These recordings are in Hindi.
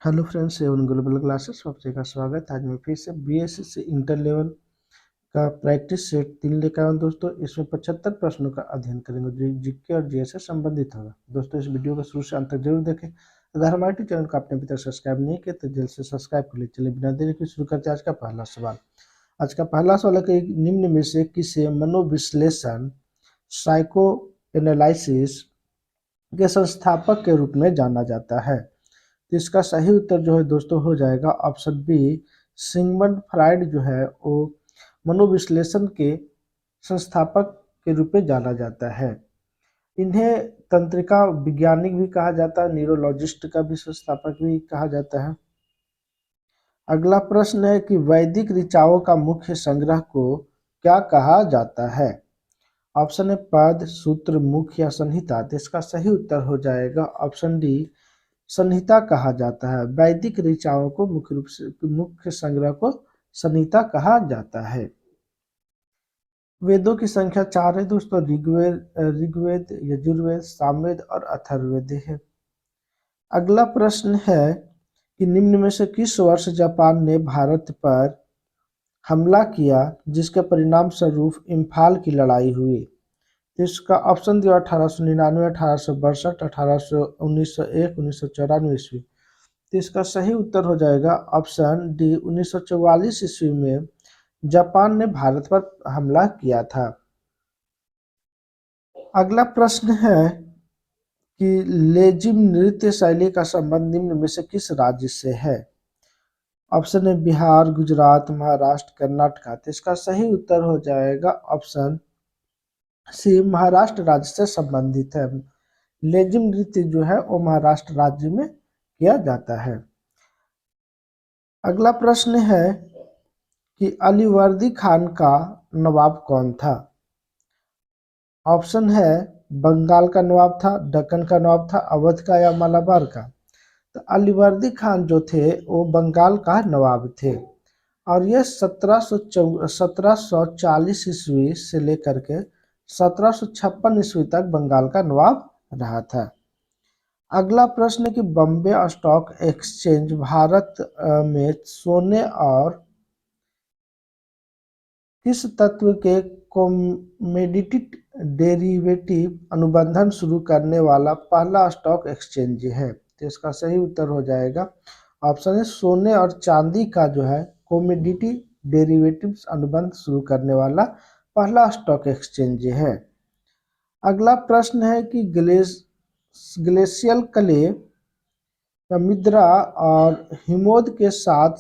Hello friends, Avon global classes सबसे का स्वागत। आज मैं फिर से बीएससी से इंटर लेवल का प्रैक्टिस सेट 3 लेकर आया हूं दोस्तों। इसमें 75 प्रश्नों का अध्ययन करेंगे जो जीके और जीएस से संबंधित होगा। दोस्तों, इस वीडियो को शुरू से अंत तक जरूर देखें। अगर हमारे चैनल को आपने अभी तक सब्सक्राइब नहीं किया तो जल्द से सब्सक्राइब कर लीजिए। चलिए बिना देरी के शुरू करते हैं आज का पहला सवाल। आज का पहला सवाल है कि निम्न में से किसे मनोविश्लेषण साइको एनालिसिस के संस्थापक के रूप में जाना जाता है? तो इसका सही उत्तर जो है दोस्तों हो जाएगा ऑप्शन बी, सिगमंड फ्राइड जो है वो मनोविश्लेषण के संस्थापक के रूप में जाना जाता है। इन्हें तंत्रिका वैज्ञानिक भी कहा जाता है, न्यूरोलॉजिस्ट का भी संस्थापक भी कहा जाता है। अगला प्रश्न है कि वैदिक ऋचाओं का मुख्य संग्रह को क्या कहा जाता है? ऑप्शन है पद, सूत्र, मुख या संहिता। तो इसका सही उत्तर हो जाएगा ऑप्शन डी, संहिता कहा जाता है। वैदिक ऋचाओं को मुख्य रूप से मुख्य संग्रह को संहिता कहा जाता है। वेदों की संख्या 4 है दोस्तों। ऋग्वेद, यजुर्वेद, सामवेद और अथर्ववेद है। अगला प्रश्न है कि निम्न में से किस वर्ष जापान ने भारत पर हमला किया जिसके परिणाम स्वरूप इम्फाल की लड़ाई हुई? तो इसका ऑप्शन दिया 1899, 1862, 1901, 1994 ईस्वी। तो इसका सही उत्तर हो जाएगा ऑप्शन डी, 1944 ईस्वी में जापान ने भारत पर हमला किया था। अगला प्रश्न है कि लेजिम नृत्य शैली का संबंध निम्न में से किस राज्य से है? ऑप्शन है बिहार, गुजरात, महाराष्ट्र, कर्नाटक। तो इसका सही उत्तर हो जाएगा ऑप्शन सी, महाराष्ट्र राज्य से संबंधित है। लेजिम नृत्य जो है वो महाराष्ट्र राज्य में किया जाता है। अगला प्रश्न है कि अलीवर्दी खान का नवाब कौन था? ऑप्शन है बंगाल का नवाब था, दक्कन का नवाब था, अवध का या मलाबार का। तो अलीवर्दी खान जो थे वो बंगाल का नवाब थे और ये 1740 ईस्वी से लेकर के 1756 ईस्वी तक बंगाल का नवाब रहा था। अगला प्रश्न है कि बॉम्बे स्टॉक एक्सचेंज भारत में सोने और किस तत्व के कमोडिटी डेरिवेटिव अनुबंधन शुरू करने वाला पहला स्टॉक एक्सचेंज है? तो इसका सही उत्तर हो जाएगा ऑप्शन है सोने और चांदी का जो है कमोडिटी डेरिवेटिव्स अनुबंध शुरू करने वाला पहला स्टॉक एक्सचेंज है। अगला प्रश्न है कि ग्लेशियल क्ले मुद्रा और हिमोद के साथ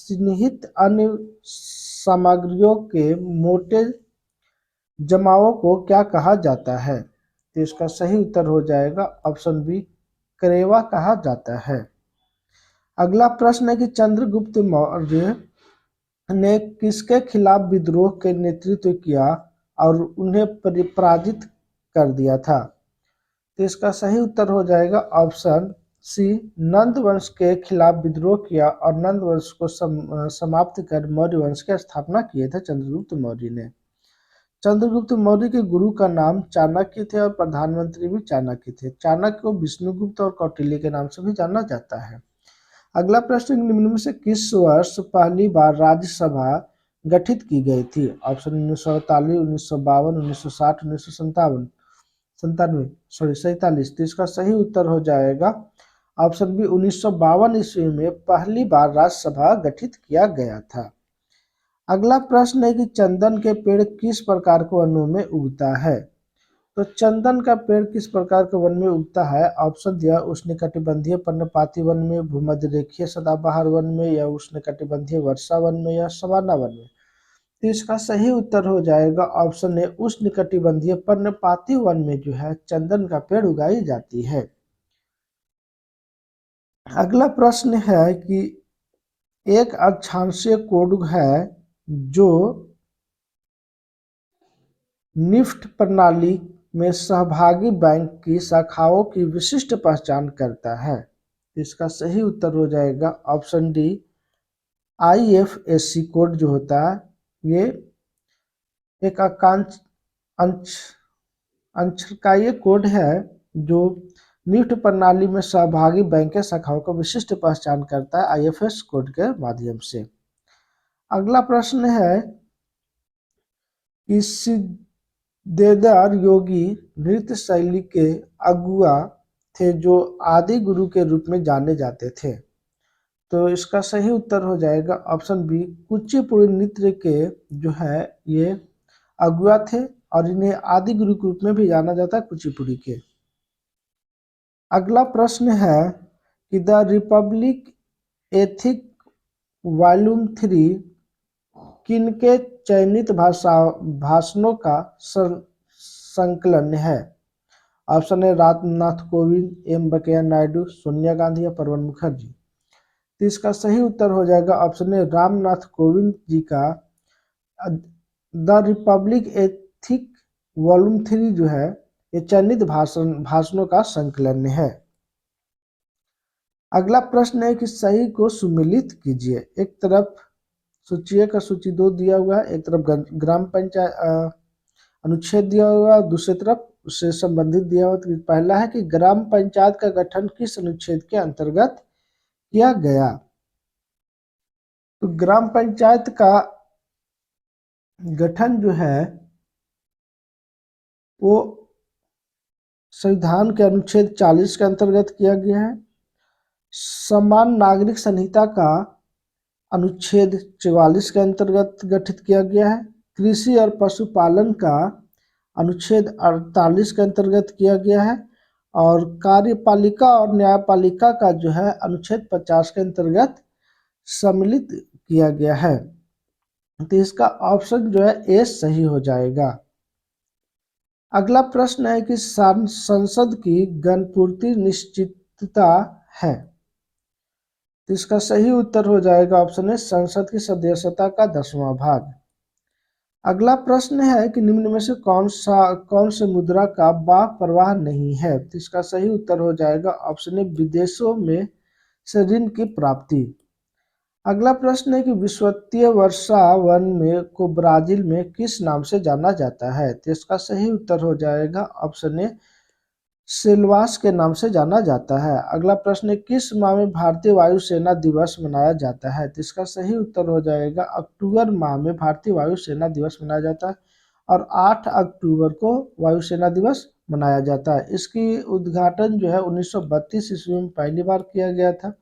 चिह्नित अन्य सामग्रियों के मोटे जमावों को क्या कहा जाता है? तो इसका सही उत्तर हो जाएगा ऑप्शन बी, करेवा कहा जाता है। अगला प्रश्न है कि चंद्रगुप्त मौर्य ने किसके खिलाफ विद्रोह के नेतृत्व किया और उन्हें पराजित कर दिया था? तो इसका सही उत्तर हो जाएगा ऑप्शन सी, नंद वंश के खिलाफ विद्रोह किया और नंद वंश को समाप्त कर मौर्य वंश की स्थापना किए थे चंद्रगुप्त मौर्य ने। चंद्रगुप्त मौर्य के गुरु का नाम चाणक्य थे और प्रधानमंत्री भी चाणक्य थे। चाणक्य को विष्णुगुप्त और कौटिल्य के नाम से भी जाना जाता है। अगला प्रश्न, निम्न में से किस वर्ष पहली बार राज्यसभा गठित की गई थी? ऑप्शन 1948, 1952, 1960, 1997 तो इसका सही उत्तर हो जाएगा ऑप्शन बी, 1952 ईस्वी में पहली बार राज्यसभा गठित किया गया था। अगला प्रश्न है कि चंदन के पेड़ किस प्रकार के वनों में उगता है? तो चंदन का पेड़ किस प्रकार के वन में उगता है? ऑप्शन दिया उष्णकटिबंधीय पर्णपाती वन में, भूमध्य रेखीय सदाबहार वन में या उष्णकटिबंधीय वर्षा वन में या सवाना वन में। तो इसका सही उत्तर हो जाएगा ऑप्शन ए, उष्णकटिबंधीय पर्णपाती वन में जो है चंदन का पेड़ उगाई जाती है। अगला प्रश्न है कि एक अक्षांशीय कोड है जो निफ्ट प्रणाली में सहभागी बैंक की शाखाओं की विशिष्ट पहचान करता है। इसका सही उत्तर हो जाएगा ऑप्शन डी, IFSC कोड जो होता है ये एक अंशकायी कोड है जो निफ्ट प्रणाली में सहभागी बैंक के शाखाओं को विशिष्ट पहचान करता है आईएफएस कोड के माध्यम से। अगला प्रश्न है कि सिद्धेश्वर योगी नृत्य शैली के अगुआ थे जो आदि गुरु के रूप में जाने जाते थे। तो इसका सही उत्तर हो जाएगा ऑप्शन बी, कुचिपुड़ी नृत्य के जो है ये अगुआ थे और इन्हें आदि गुरु के रूप में भी जाना जाता है कुचिपुड़ी के। अगला प्रश्न है कि द रिपब्लिक एथिक वॉल्यूम 3 किनके चयनित भाषणों का संकलन है। ऑप्शन है रामनाथ कोविंद, एम वेंकैया नायडू, सोनिया गांधी या प्रणब मुखर्जी। तो इसका सही उत्तर हो जाएगा ऑप्शन है रामनाथ कोविंद जी का द रिपब्लिक एथिक वॉल्यूम 3 जो है ये चयनित भाषणों का संकलन है। अगला प्रश्न है कि सही को सुमेलित कीजिए। एक तरफ सूची 1 और सूची 2 दिया हुआ है, एक तरफ ग्राम पंचायत अनुच्छेद दिया हुआ है, दूसरी तरफ उससे संबंधित दिया हुआ। तो पहला है कि ग्राम पंचायत का गठन किस अनुच्छेद के अंतर्गत किया गया। तो ग्राम पंचायत का गठन जो है वो संविधान के अनुच्छेद 40 के अंतर्गत किया गया है। समान नागरिक संहिता का अनुच्छेद 44 के अंतर्गत गठित किया गया है। कृषि और पशुपालन का अनुच्छेद 48 के अंतर्गत किया गया है और कार्यपालिका और न्यायपालिका का जो है अनुच्छेद 50 के अंतर्गत सम्मिलित किया गया है। तो इसका ऑप्शन जो है ए सही हो जाएगा। अगला प्रश्न है कि संसद की गणपूर्ति निश्चितता है। तो इसका सही उत्तर हो जाएगा ऑप्शन है संसद की सदस्यता का 10वां भाग। अगला प्रश्न है कि निम्न में से कौन से मुद्रा का बाह्य प्रवाह नहीं है। तो इसका सही उत्तर हो जाएगा ऑप्शन है विदेशों में से ऋण की प्राप्ति। अगला प्रश्न है कि विश्ववित्तीय वर्षा वन में को ब्राजील में किस नाम से जाना जाता है। तो इसका सही उत्तर हो जाएगा ऑप्शन ए सिलवास के नाम से जाना जाता है। अगला प्रश्न है किस माह में भारतीय वायुसेना दिवस मनाया जाता है। तो इसका सही उत्तर हो जाएगा अक्टूबर माह में भारतीय वायुसेना दिवस मनाया जाता है और 8 अक्टूबर को वायुसेना दिवस मनाया जाता है। इसकी उद्घाटन जो है 1932 ईस्वी में पहली बार किया गया था।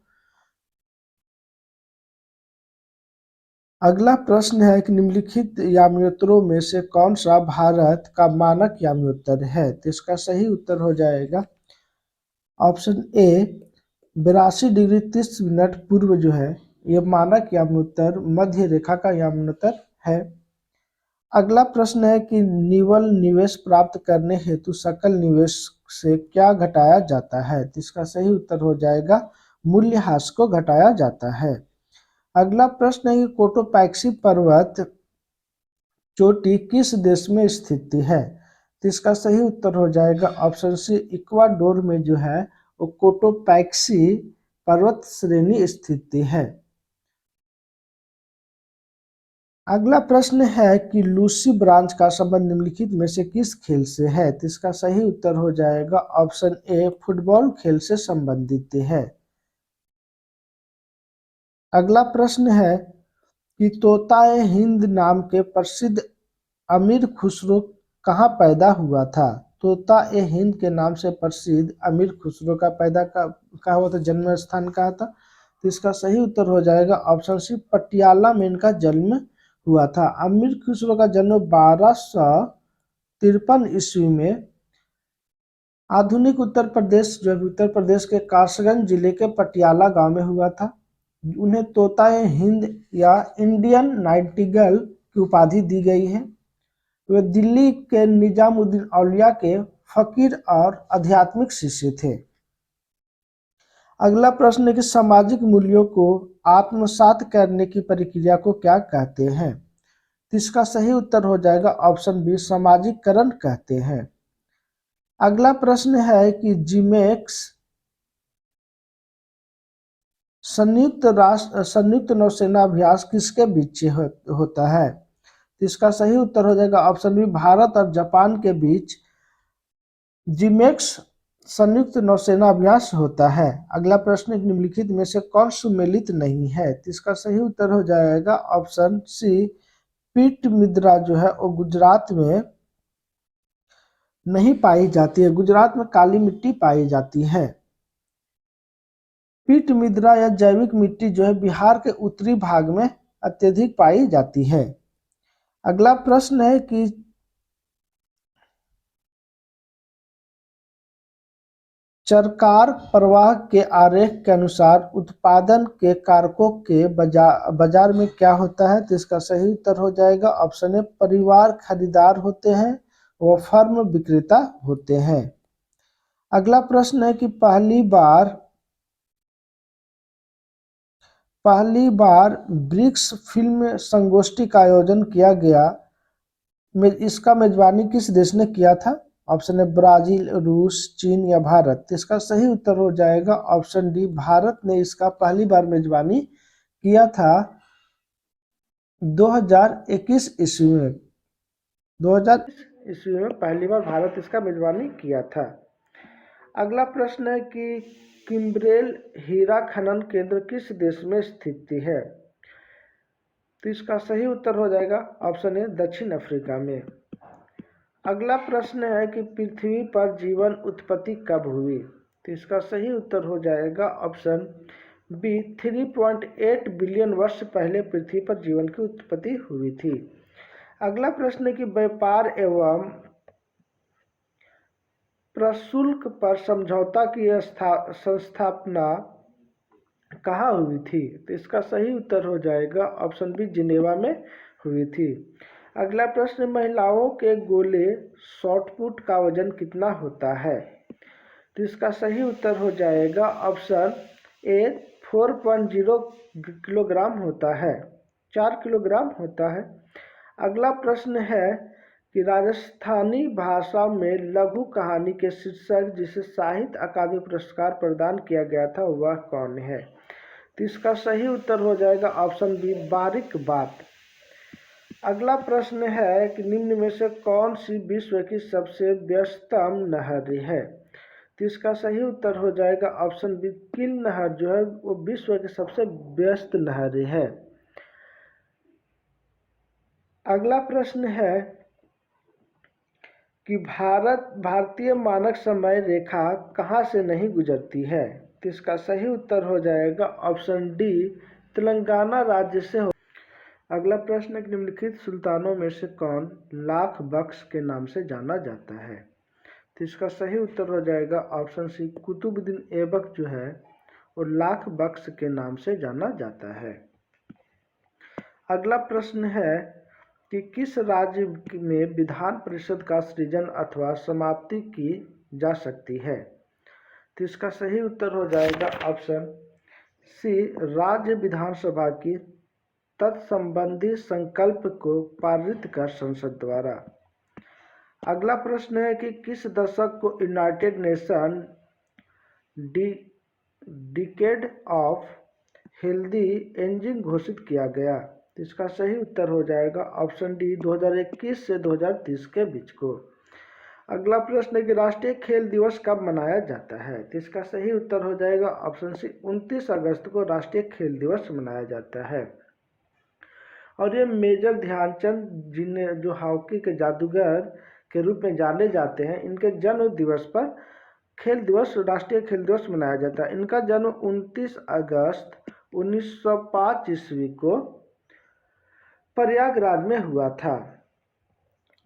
अगला प्रश्न है कि निम्नलिखित याम्योत्तरों में से कौन सा भारत का मानक याम्योत्तर है। तो इसका सही उत्तर हो जाएगा ऑप्शन ए 82 डिग्री 30 मिनट पूर्व जो है ये मानक याम्योत्तर मध्य रेखा का याम्योत्तर है। अगला प्रश्न है कि निवल निवेश प्राप्त करने हेतु सकल निवेश से क्या घटाया जाता है। तो इसका सही उत्तर हो जाएगा मूल्यह्रास को घटाया जाता है। अगला प्रश्न है कि कोटोपैक्सी पर्वत चोटी किस देश में स्थित है। तो इसका सही उत्तर हो जाएगा ऑप्शन सी इक्वाडोर में जो है वो कोटोपैक्सी पर्वत श्रेणी स्थित है। अगला प्रश्न है कि लूसी ब्रांच का संबंध निम्नलिखित में से किस खेल से है। तो इसका सही उत्तर हो जाएगा ऑप्शन ए फुटबॉल खेल से संबंधित है। अगला प्रश्न है कि तोताए हिंद नाम के प्रसिद्ध अमीर खुसरो कहाँ पैदा हुआ था। तोताए हिंद के नाम से प्रसिद्ध अमीर खुसरो का कहा हुआ था, जन्म स्थान कहा था। तो इसका सही उत्तर हो जाएगा ऑप्शन सी पटियाला में इनका जन्म हुआ था। अमीर खुसरो का जन्म 1253 ईस्वी में आधुनिक उत्तर प्रदेश जो उत्तर प्रदेश के कासगंज जिले के पटियाला गांव में हुआ था। उन्हें तोताए हिंद या इंडियन नाइटिंगेल की उपाधि दी गई है। वे दिल्ली के निजामुद्दीन औलिया के फकीर और आध्यात्मिक शिष्य थे। अगला प्रश्न है कि सामाजिक मूल्यों को आत्मसात करने की प्रक्रिया को क्या कहते हैं। तो इसका सही उत्तर हो जाएगा ऑप्शन बी सामाजिकरण कहते हैं। अगला प्रश्न है कि जिमेक्स संयुक्त नौसेना अभ्यास किसके बीच होता है। तो इसका सही उत्तर हो जाएगा ऑप्शन बी भारत और जापान के बीच जिमेक्स संयुक्त नौसेना अभ्यास होता है? अगला प्रश्न, निम्नलिखित में से कौन सुमेलित नहीं है? तो इसका सही उत्तर हो जाएगा ऑप्शन सी, पीठ मिद्रा जो है वो गुजरात में नहीं पाई जाती है। गुजरात में काली मिट्टी पाई जाती है। पीठ मिद्रा या जैविक मिट्टी जो है बिहार के उत्तरी भाग में अत्यधिक पाई जाती है। अगला प्रश्न है कि चरकार प्रवाह के आरेख के अनुसार उत्पादन के कारकों के बाजार में क्या होता है? तो इसका सही उत्तर हो जाएगा ऑप्शन ए, परिवार खरीदार होते हैं व फर्म विक्रेता होते हैं। अगला प्रश्न है कि पहली बार ब्रिक्स फिल्म संगोष्ठी का आयोजन किया गया, इसका मेजबानी किस देश ने किया था? ऑप्शन है ब्राजील, रूस, चीन या भारत। तो इसका सही उत्तर हो जाएगा ऑप्शन डी, भारत ने इसका पहली बार मेजबानी किया था 2021 ईस्वी में। 2000 ईस्वी में पहली बार भारत इसका मेजबानी किया था। अगला प्रश्न है कि किम्ब्रेल हीरा खनन केंद्र किस देश में स्थित है? तो इसका सही उत्तर हो जाएगा ऑप्शन ए, दक्षिण अफ्रीका में। अगला प्रश्न है कि पृथ्वी पर जीवन उत्पत्ति कब हुई? तो इसका सही उत्तर हो जाएगा ऑप्शन बी, 3.8 बिलियन वर्ष पहले पृथ्वी पर जीवन की उत्पत्ति हुई थी। अगला प्रश्न है कि व्यापार एवं प्रशुल्क पर समझौता की संस्थापना कहाँ हुई थी? तो इसका सही उत्तर हो जाएगा ऑप्शन बी, जिनेवा में हुई थी। अगला प्रश्न, महिलाओं के गोले शॉटपुट का वजन कितना होता है? तो इसका सही उत्तर हो जाएगा ऑप्शन ए, 4.0 किलोग्राम होता है, 4 किलोग्राम होता है। अगला प्रश्न है कि राजस्थानी भाषा में लघु कहानी के शीर्षक जिसे साहित्य अकादमी पुरस्कार प्रदान किया गया था वह कौन है? तो इसका सही उत्तर हो जाएगा ऑप्शन बी, बारीक बात। अगला प्रश्न है कि निम्न में से कौन सी विश्व की सबसे व्यस्ततम नहर है? तो इसका सही उत्तर हो जाएगा ऑप्शन बी, किल नहर जो है वो विश्व की सबसे व्यस्त नहर है। अगला प्रश्न है कि भारतीय मानक समय रेखा कहाँ से नहीं गुजरती है? तो इसका सही उत्तर हो जाएगा ऑप्शन डी, तेलंगाना राज्य से हो। अगला प्रश्न है, निम्नलिखित सुल्तानों में से कौन लाख बख्श के नाम से जाना जाता है? तो इसका सही उत्तर हो जाएगा ऑप्शन सी, कुतुबुद्दीन ऐबक जो है वो लाख बख्श के नाम से जाना जाता है। अगला प्रश्न है कि किस राज्य में विधान परिषद का सृजन अथवा समाप्ति की जा सकती है? तो इसका सही उत्तर हो जाएगा ऑप्शन सी, राज्य विधानसभा की तत्संबंधी संकल्प को पारित कर संसद द्वारा। अगला प्रश्न है कि किस दशक को United nation decade of healthy ageing घोषित किया गया? तो इसका सही उत्तर हो जाएगा ऑप्शन डी, 2021 से 2030 के बीच को। अगला प्रश्न है कि राष्ट्रीय खेल दिवस कब मनाया जाता है? तो इसका सही उत्तर हो जाएगा ऑप्शन सी, 29 अगस्त को राष्ट्रीय खेल दिवस मनाया जाता है। और ये मेजर ध्यानचंद जिन्हें जो हॉकी के जादूगर के रूप में जाने जाते हैं, इनके जन्म दिवस पर खेल दिवस, राष्ट्रीय खेल दिवस मनाया जाता है। इनका जन्म 29 अगस्त 1905 ईस्वी को प्रयागराज में हुआ था।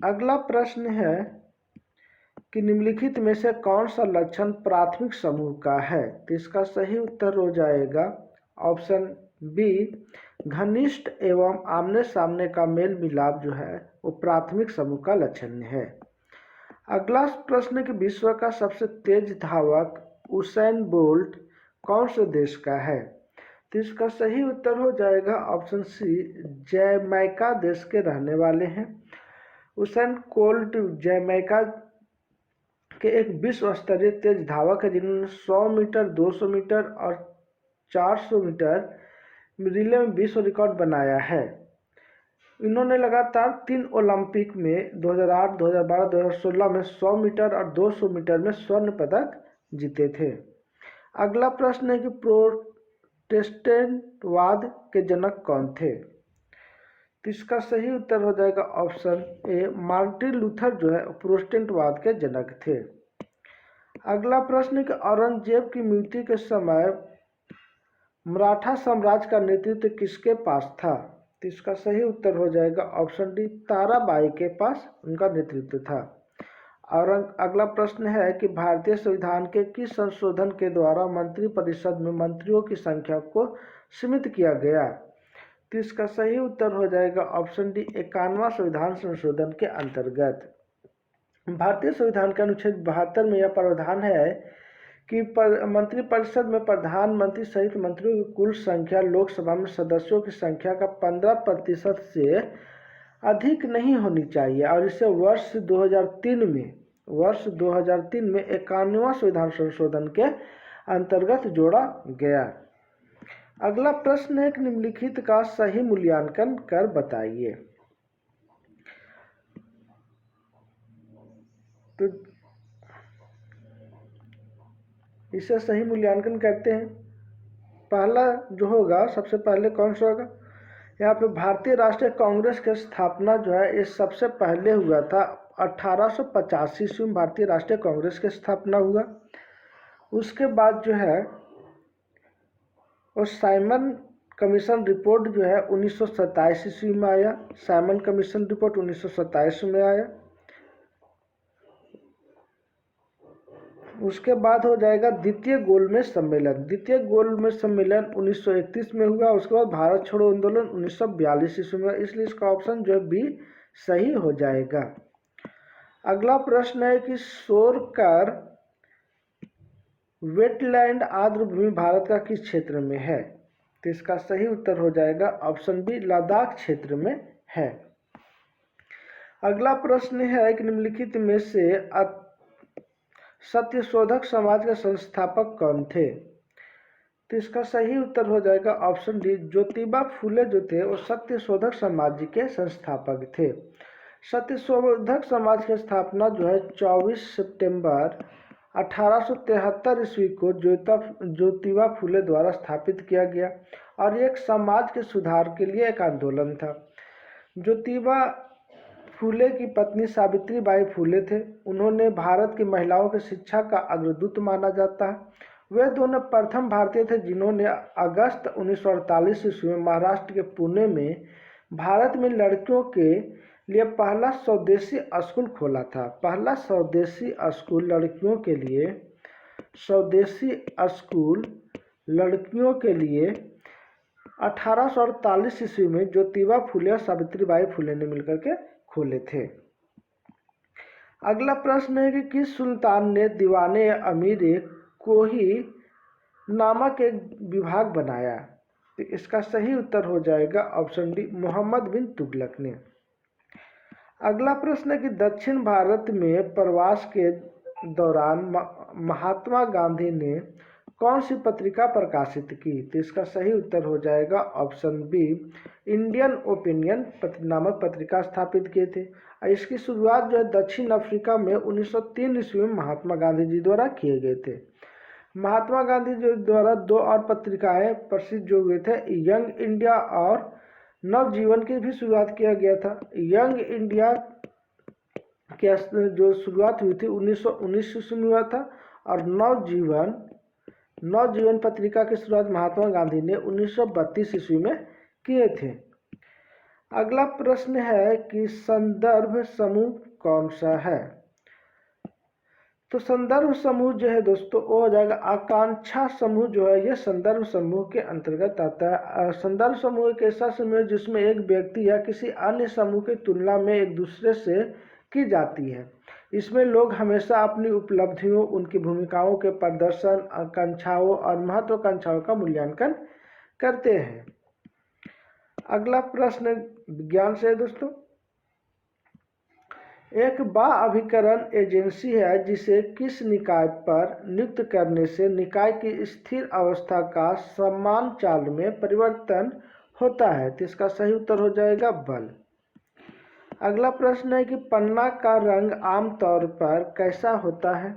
अगला प्रश्न है कि निम्नलिखित में से कौन सा लक्षण प्राथमिक समूह का है? तो इसका सही उत्तर हो जाएगा ऑप्शन बी, घनिष्ठ एवं आमने सामने का मेल मिलाप जो है वो प्राथमिक समूह का लक्षण है। अगला प्रश्न कि विश्व का सबसे तेज धावक उसेन बोल्ट कौन से देश का है? तो इसका सही उत्तर हो जाएगा ऑप्शन सी, जैमाइका देश के रहने वाले हैं। उसेन बोल्ट जैमाइका के एक विश्व स्तरीय तेज धावक है जिन्होंने 100 मीटर, 200 मीटर और 400 मीटर रिले में विश्व रिकॉर्ड बनाया है। इन्होंने लगातार 3 ओलंपिक में 2008, 2012, 2016 में 100 मीटर और 200 मीटर में स्वर्ण पदक जीते थे। अगला प्रश्न है कि प्रोटेस्टेंटवाद के जनक कौन थे? तो इसका सही उत्तर हो जाएगा ऑप्शन ए, मार्टिन लूथर जो है प्रोटेस्टेंटवाद के जनक थे। अगला प्रश्न है कि औरंगजेब की मृत्यु के समय मराठा साम्राज्य का नेतृत्व किसके पास था? तो इसका सही उत्तर हो जाएगा ऑप्शन डी, ताराबाई के पास उनका नेतृत्व था। और अगला प्रश्न है कि भारतीय संविधान के किस संशोधन के द्वारा मंत्रिपरिषद में मंत्रियों की संख्या को सीमित किया गया? तो इसका सही उत्तर हो जाएगा ऑप्शन डी, 51वां संविधान संशोधन के अंतर्गत। भारतीय संविधान के अनुच्छेद 72 में यह प्रावधान है कि मंत्रिपरिषद में प्रधानमंत्री सहित मंत्रियों की कुल संख्या लोकसभा में सदस्यों की संख्या का 15% से अधिक नहीं होनी चाहिए, और इसे वर्ष 2003 में 51वां संविधान संशोधन के अंतर्गत जोड़ा गया। अगला प्रश्न है कि निम्नलिखित का सही मूल्यांकन कर बताइए। तो इसे सही मूल्यांकन कहते हैं। पहला जो होगा, सबसे पहले कौन सा होगा? यहाँ पे भारतीय राष्ट्रीय कांग्रेस की स्थापना जो है ये सबसे पहले हुआ था 1885 ईस्वी में भारतीय राष्ट्रीय कांग्रेस की स्थापना हुआ। उसके बाद जो है और साइमन कमीशन रिपोर्ट जो है 1927 ईस्वी में आया। साइमन कमीशन रिपोर्ट 1927 में आया। उसके बाद हो जाएगा द्वितीय गोलमेज सम्मेलन। द्वितीय गोलमेज सम्मेलन 1931 में हुआ। उसके बाद भारत छोड़ो आंदोलन 1942 ईस्वी में, इसलिए इसका ऑप्शन जो है बी सही हो जाएगा। अगला प्रश्न है कि सोरकर वेटलैंड आर्द्र भूमि भारत का किस क्षेत्र में है? तो इसका सही उत्तर हो जाएगा ऑप्शन बी, लद्दाख क्षेत्र में है। अगला प्रश्न है कि निम्नलिखित में से सत्यशोधक समाज के संस्थापक कौन थे? तो इसका सही उत्तर हो जाएगा ऑप्शन डी, ज्योतिबा फूले जो थे वो सत्यशोधक समाज के संस्थापक थे। सत्यशोधक समाज की स्थापना जो है 24 सितंबर 1873 ईस्वी को ज्योतिबा फूले द्वारा स्थापित किया गया, और एक समाज के सुधार के लिए एक आंदोलन था। ज्योतिबा फूले की पत्नी सावित्रीबाई फूले थे। उन्होंने भारत की महिलाओं की शिक्षा का अग्रदूत माना जाता है। वे दोनों प्रथम भारतीय थे जिन्होंने अगस्त 1948 ईस्वी में महाराष्ट्र के पुणे में भारत में लड़कियों के लिए पहला स्वदेशी स्कूल खोला था। पहला स्वदेशी स्कूल लड़कियों के लिए 1848 ईस्वी में ज्योतिबा फूले और सावित्रीबाई फूले ने मिलकर के खोले थे। अगला प्रश्न है कि किस सुल्तान ने दीवाने अमीर कोही नामक एक विभाग बनाया? तो इसका सही उत्तर हो जाएगा ऑप्शन डी, मोहम्मद बिन तुगलक ने। अगला प्रश्न है कि दक्षिण भारत में प्रवास के दौरान महात्मा गांधी ने कौन सी पत्रिका प्रकाशित की? तो इसका सही उत्तर हो जाएगा ऑप्शन बी, इंडियन ओपिनियन नामक पत्रिका स्थापित किए थे। इसकी शुरुआत जो है दक्षिण अफ्रीका में 1903 ईस्वी में महात्मा गांधी जी द्वारा किए गए थे। महात्मा गांधी जी द्वारा दो और पत्रिकाएं प्रसिद्ध जो हुए थे, यंग इंडिया और नवजीवन की भी शुरुआत किया गया था। यंग इंडिया की जो शुरुआत हुई थी 1919 ईस्वी में हुआ था, और नवजीवन पत्रिका की शुरुआत महात्मा गांधी ने 1932 ईस्वी में किए थे। अगला प्रश्न है कि संदर्भ समूह कौन सा है? तो संदर्भ समूह जो है दोस्तों वो हो जाएगा आकांक्षा समूह जो है ये संदर्भ समूह के अंतर्गत आता है। संदर्भ समूह एक ऐसा समूह है जिसमें एक व्यक्ति या किसी अन्य समूह की तुलना में एक दूसरे से की जाती है। इसमें लोग हमेशा अपनी उपलब्धियों, उनकी भूमिकाओं के प्रदर्शन, आकांक्षाओं और महत्वाकांक्षाओं का मूल्यांकन करते हैं। अगला प्रश्न विज्ञान से है दोस्तों। एक बाह्यभिकरण एजेंसी है जिसे किस निकाय पर नियुक्त करने से निकाय की स्थिर अवस्था का समान चाल में परिवर्तन होता है? तो इसका सही उत्तर हो जाएगा बल। अगला प्रश्न है कि पन्ना का रंग आमतौर पर कैसा होता है?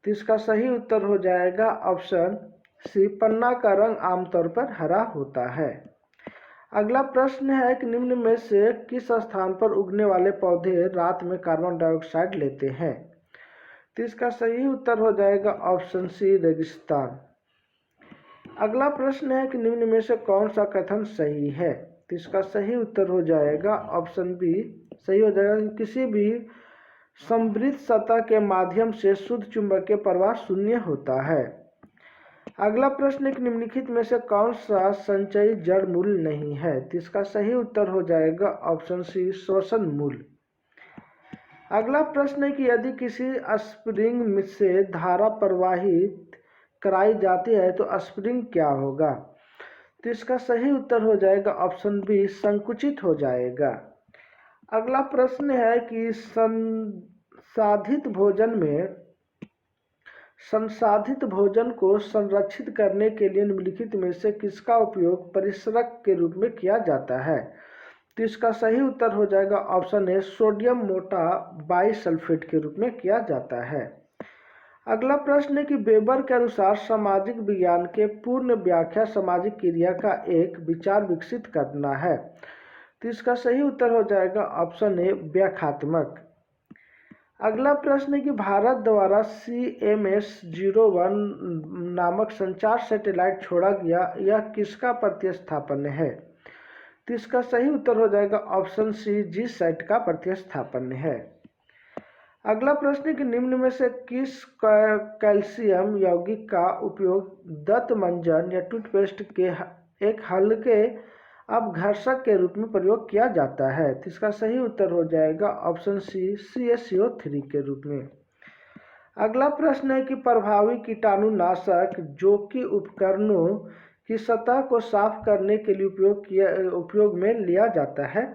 तो इसका सही उत्तर हो जाएगा ऑप्शन सी, पन्ना का रंग आमतौर पर हरा होता है। अगला प्रश्न है कि निम्न में से किस स्थान पर उगने वाले पौधे रात में कार्बन डाइऑक्साइड लेते हैं? तो इसका सही उत्तर हो जाएगा ऑप्शन सी, रेगिस्तान। अगला प्रश्न है कि निम्न में से कौन सा कथन सही है? तो इसका सही उत्तर हो जाएगा ऑप्शन बी, सही हो जाएगा कि किसी भी समृद्ध सतह के माध्यम से शुद्ध चुंबकीय प्रवाह शून्य होता है। अगला प्रश्न एक निम्नलिखित में से कौन सा संचयी जड़ मूल नहीं है? तो इसका सही उत्तर हो जाएगा ऑप्शन सी, श्वसन मूल। अगला प्रश्न है कि यदि किसी स्प्रिंग से धारा प्रवाहित कराई जाती है तो स्प्रिंग क्या होगा? तो इसका सही उत्तर हो जाएगा ऑप्शन बी, संकुचित हो जाएगा। अगला प्रश्न है कि संसाधित भोजन को संरक्षित करने के लिए निम्नलिखित में से किसका उपयोग परिसरक के रूप में किया जाता है? तो इसका सही उत्तर हो जाएगा ऑप्शन ए, सोडियम मोटा बाइसल्फेट के रूप में किया जाता है। अगला प्रश्न है कि वेबर के अनुसार सामाजिक विज्ञान के पूर्ण व्याख्या सामाजिक क्रिया का एक विचार विकसित करना है। तो इसका सही उत्तर हो जाएगा ऑप्शन ए, व्याख्यात्मक। अगला प्रश्न है कि भारत द्वारा CMS-01 नामक संचार सैटेलाइट छोड़ा गया, यह किसका प्रतिस्थापन है? तो इसका सही उत्तर हो जाएगा ऑप्शन सी, जीसैट का प्रतिस्थापन है। अगला प्रश्न है कि निम्न में से किस कैल्शियम यौगिक का उपयोग दंत मंजन या टूथपेस्ट के एक हल्के अपघर्षक के रूप में प्रयोग किया जाता है? तो इसका सही उत्तर हो जाएगा ऑप्शन सी, CaCO3 के रूप में। अगला प्रश्न है कि प्रभावी कीटाणुनाशक जो कि उपकरणों की सतह को साफ करने के लिए उपयोग में लिया जाता है?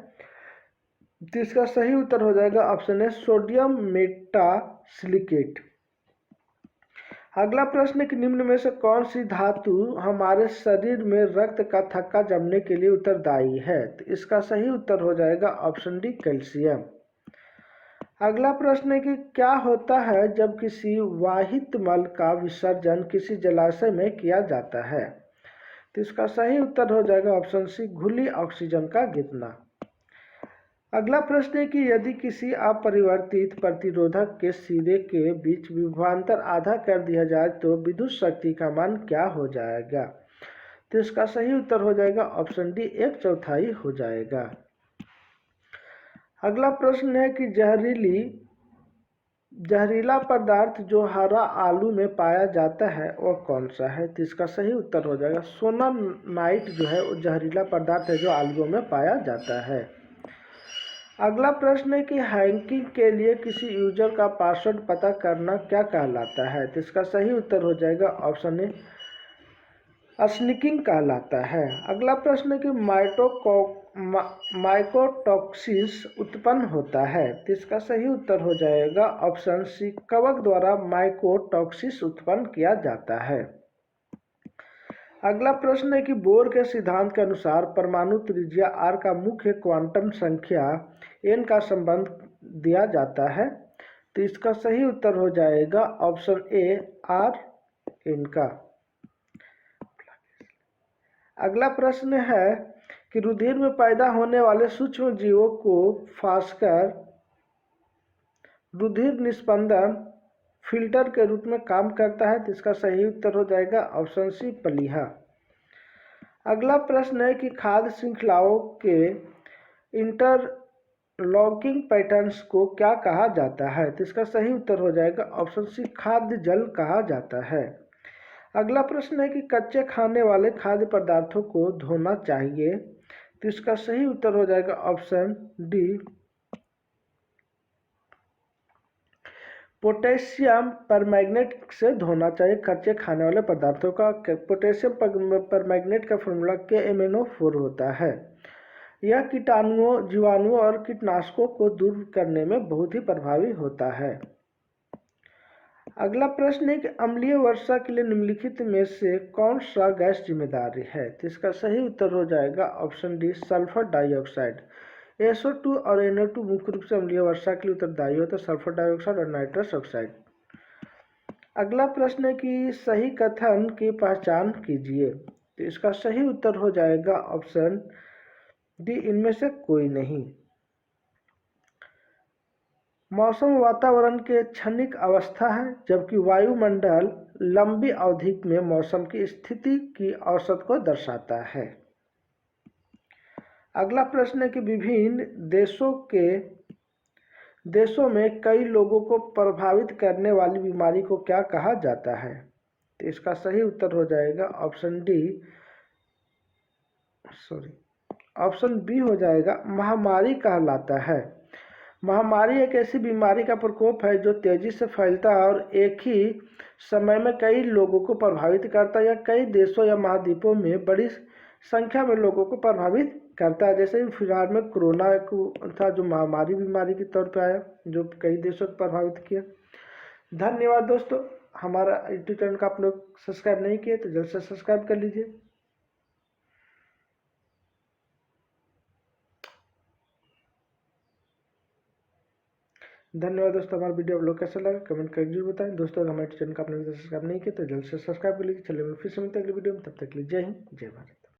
तो इसका सही उत्तर हो जाएगा ऑप्शन है, सोडियम मेटासिलिकेट। अगला प्रश्न कि निम्न में से कौन सी धातु हमारे शरीर में रक्त का थक्का जमने के लिए उत्तरदायी है? तो इसका सही उत्तर हो जाएगा ऑप्शन डी, कैल्शियम। अगला प्रश्न है कि क्या होता है जब किसी वाहित मल का विसर्जन किसी जलाशय में किया जाता है? तो इसका सही उत्तर हो जाएगा ऑप्शन सी, घुली ऑक्सीजन का गिरना। अगला प्रश्न है कि यदि किसी अपरिवर्तित प्रतिरोधक के सिरे के बीच विभवांतर आधा कर दिया जाए तो विद्युत शक्ति का मान क्या हो जाएगा? तो इसका सही उत्तर हो जाएगा ऑप्शन डी, 1/4 हो जाएगा। अगला प्रश्न है कि जहरीला पदार्थ जो हरा आलू में पाया जाता है वह कौन सा है? तो इसका सही उत्तर हो जाएगा सोनानाइट जो है वो जहरीला पदार्थ है जो आलूओं में पाया जाता है। अगला प्रश्न है कि हैकिंग के लिए किसी यूजर का पासवर्ड पता करना क्या कहलाता है? तो इसका सही उत्तर हो जाएगा ऑप्शन ए, स्निकिंग कहलाता है। अगला प्रश्न है कि माइकोटॉक्सिस उत्पन्न होता है? तो इसका सही उत्तर हो जाएगा ऑप्शन सी, कवक द्वारा माइकोटॉक्सिस उत्पन्न किया जाता है। अगला प्रश्न है कि बोर के सिद्धांत के अनुसार परमाणु त्रिज्या r का मुख्य क्वांटम संख्या n का संबंध दिया जाता है? तो इसका सही उत्तर हो जाएगा ऑप्शन ए, Rn का। अगला प्रश्न है कि रुधिर में पैदा होने वाले सूक्ष्म जीवों को फास्कर रुधिर निस्पंदन फिल्टर के रूप में काम करता है? तो इसका सही उत्तर हो जाएगा ऑप्शन सी, प्लीहा। अगला प्रश्न है कि खाद्य श्रृंखलाओं के इंटरलॉकिंग पैटर्न्स को क्या कहा जाता है? तो इसका सही उत्तर हो जाएगा ऑप्शन सी, खाद्य जल कहा जाता है। अगला प्रश्न है कि कच्चे खाने वाले खाद्य पदार्थों को धोना चाहिए? तो इसका सही उत्तर हो जाएगा ऑप्शन डी, पोटेशियम परमैंगनेट से धोना चाहिए कच्चे खाने वाले पदार्थों का। पोटेशियम परमैंगनेट का फॉर्मूला KMnO4 होता है। यह कीटाणुओं, जीवाणुओं और कीटनाशकों को दूर करने में बहुत ही प्रभावी होता है। अगला प्रश्न है कि अम्लीय वर्षा के लिए निम्नलिखित में से कौन सा गैस जिम्मेदार है? तो इसका सही उत्तर हो जाएगा option D, sulphur dioxide. SO2 और NO2 मुख्य रूप से अम्लीय वर्षा के लिए उत्तरदायी होता है, सल्फर डाइऑक्साइड और नाइट्रस ऑक्साइड। अगला प्रश्न है कि सही कथन की पहचान कीजिए। तो इसका सही उत्तर हो जाएगा ऑप्शन डी, इनमें से कोई नहीं। मौसम वातावरण के क्षणिक अवस्था है, जबकि वायुमंडल लंबी अवधि में मौसम की स्थिति की औसत को दर्शाता है। अगला प्रश्न है कि विभिन्न देशों में कई लोगों को प्रभावित करने वाली बीमारी को क्या कहा जाता है। तो इसका सही उत्तर हो जाएगा ऑप्शन बी हो जाएगा, महामारी कहलाता है। महामारी एक ऐसी बीमारी का प्रकोप है जो तेजी से फैलता है और एक ही समय में कई लोगों को प्रभावित करता है या कई देशों या महाद्वीपों में बड़ी संख्या में लोगों को प्रभावित करता है। जैसे फिलहाल में कोरोना था जो महामारी बीमारी के तौर पे आया, जो कई देशों को प्रभावित किया। धन्यवाद दोस्तों। हमारा यूट्यूब चैनल का आप लोग सब्सक्राइब नहीं किए तो जल्द से सब्सक्राइब कर लीजिए। धन्यवाद दोस्तों। हमारा वीडियो आप लोग कैसा लगा कमेंट करके जरूर बताएं। दोस्तों हमारे चैनल का आपने सब्सक्राइब नहीं किया तो जल्द से सब्सक्राइब कर लीजिए। चलिए फिर से मिलते हैं अगले वीडियो में, तब तक के लिए जय हिंद जय भारत।